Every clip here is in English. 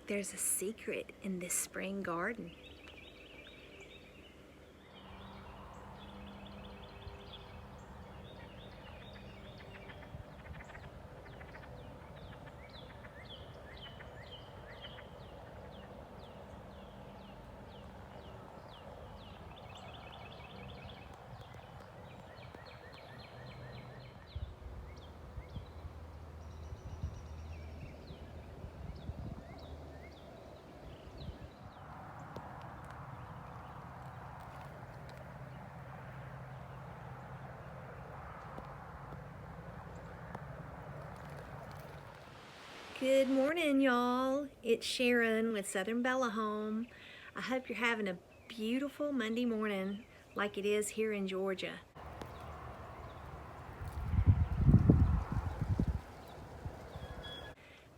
like there's a secret in this spring garden. Good morning, y'all. It's Sharon with Southern Bella Home. I hope you're having a beautiful Monday morning like it is here in Georgia.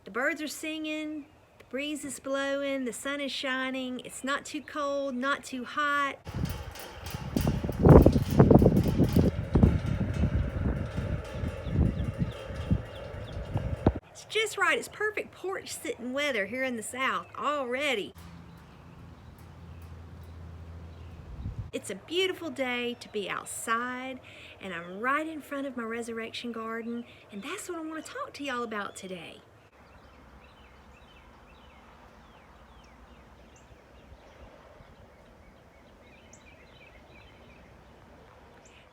The birds are singing, the breeze is blowing, the sun is shining. It's not too cold, not too hot. It's just right. It's perfect porch sitting weather here in the South already. It's a beautiful day to be outside, and I'm right in front of my resurrection garden, and that's what I want to talk to y'all about today.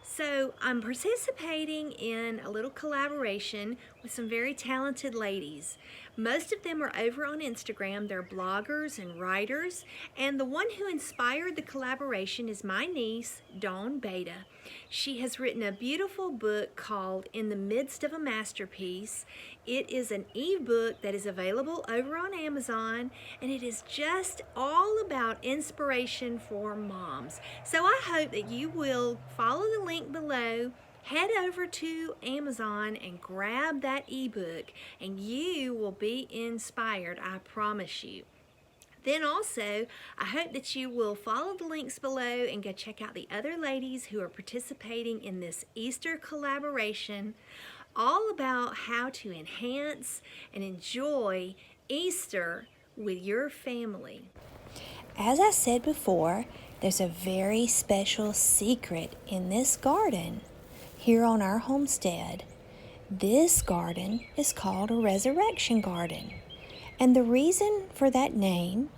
So I'm participating in a little collaboration with some very talented ladies. Most of them are over on Instagram. They're bloggers and writers. And the one who inspired the collaboration is my niece, Dawn Beta. She has written a beautiful book called In the Midst of a Masterpiece. It is an ebook that is available over on Amazon, and it is just all about inspiration for moms. So I hope that you will follow the link below, head over to Amazon and grab that ebook, and you will be inspired, I promise you. Then also, I hope that you will follow the links below and go check out the other ladies who are participating in this Easter collaboration, all about how to enhance and enjoy Easter with your family. As I said before, there's a very special secret in this garden here on our homestead. This garden is called a resurrection garden. And the reason for that name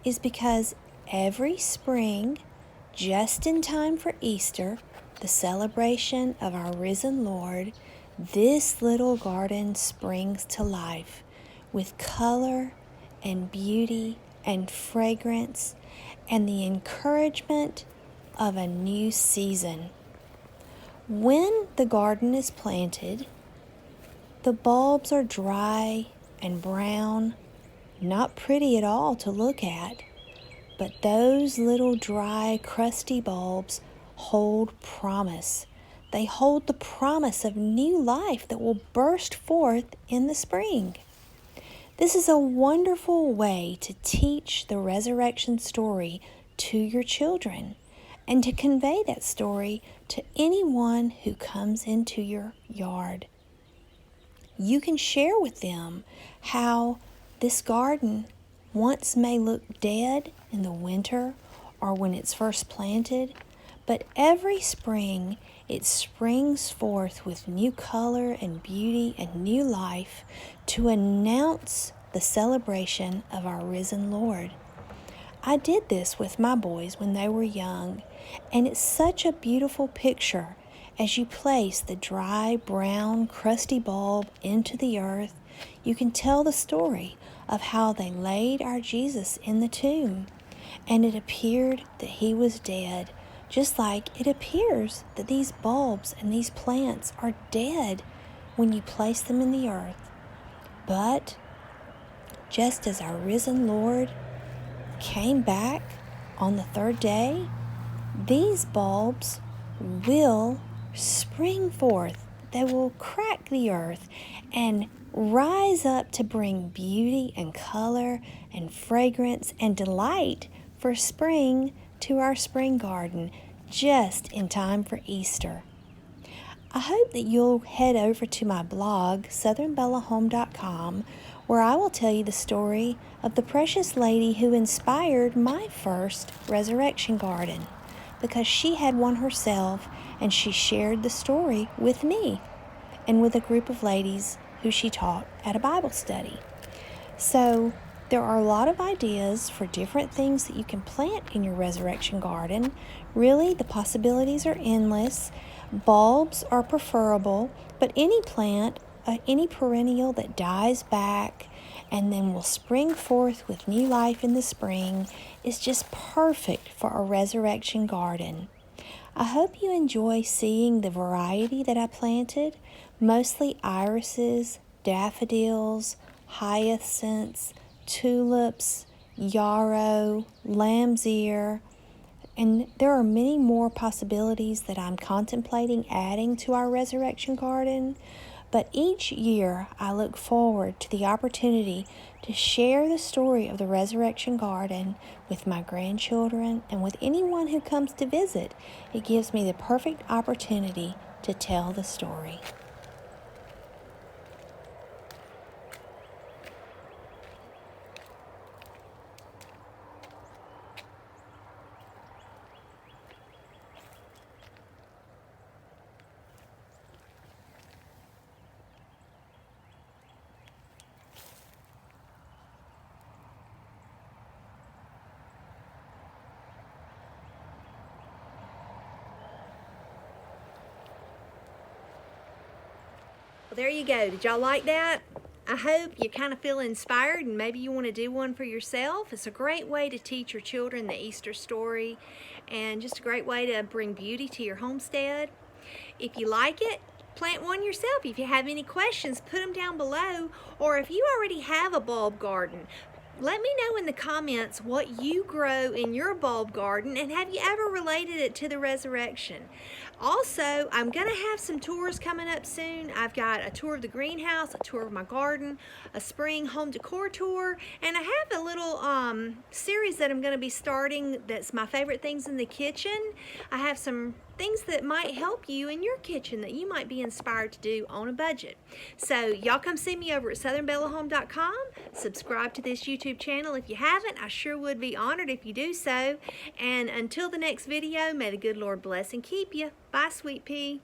is because every spring, just in time for Easter, the celebration of our risen Lord, this little garden springs to life with color and beauty and fragrance and the encouragement of a new season. When the garden is planted, the bulbs are dry and brown, not pretty at all to look at, but those little dry, crusty bulbs hold promise. They hold the promise of new life that will burst forth in the spring. This is a wonderful way to teach the resurrection story to your children and to convey that story to anyone who comes into your yard. You can share with them how this garden once may look dead in the winter or when it's first planted, but every spring it springs forth with new color and beauty and new life to announce the celebration of our risen Lord. I did this with my boys when they were young, and it's such a beautiful picture as you place the dry, brown, crusty bulb into the earth. You can tell the story of how they laid our Jesus in the tomb, and it appeared that he was dead, just like it appears that these bulbs and these plants are dead when you place them in the earth. But just as our risen Lord came back on the third day, these bulbs will spring forth. They will crack the earth and rise up to bring beauty and color and fragrance and delight for spring to our spring garden, just in time for Easter. I hope that you'll head over to my blog, southernbellahome.com, where I will tell you the story of the precious lady who inspired my first resurrection garden, because she had one herself and she shared the story with me and with a group of ladies who she taught at a Bible study. So there are a lot of ideas for different things that you can plant in your resurrection garden. Really, the possibilities are endless. Bulbs are preferable, but any plant, any perennial that dies back and then will spring forth with new life in the spring is just perfect for a resurrection garden. I hope you enjoy seeing the variety that I planted, mostly irises, daffodils, hyacinths, tulips, yarrow, lamb's ear, and there are many more possibilities that I'm contemplating adding to our resurrection garden. But each year I look forward to the opportunity to share the story of the resurrection garden with my grandchildren and with anyone who comes to visit. It gives me the perfect opportunity to tell the story. Well, there you go. Did y'all like that? I hope you kind of feel inspired and maybe you want to do one for yourself. It's a great way to teach your children the Easter story and just a great way to bring beauty to your homestead. If you like it, plant one yourself. If you have any questions, put them down below. Or if you already have a bulb garden, let me know in the comments what you grow in your bulb garden and have you ever related it to the resurrection. Also, I'm going to have some tours coming up soon. I've got a tour of the greenhouse, a tour of my garden, a spring home decor tour, and I have a little series that I'm going to be starting that's my favorite things in the kitchen. I have some things that might help you in your kitchen that you might be inspired to do on a budget. So y'all come see me over at southernbellahome.com. Subscribe to this YouTube channel if you haven't. I sure would be honored if you do so. And until the next video, may the good Lord bless and keep you. Bye, sweet pea.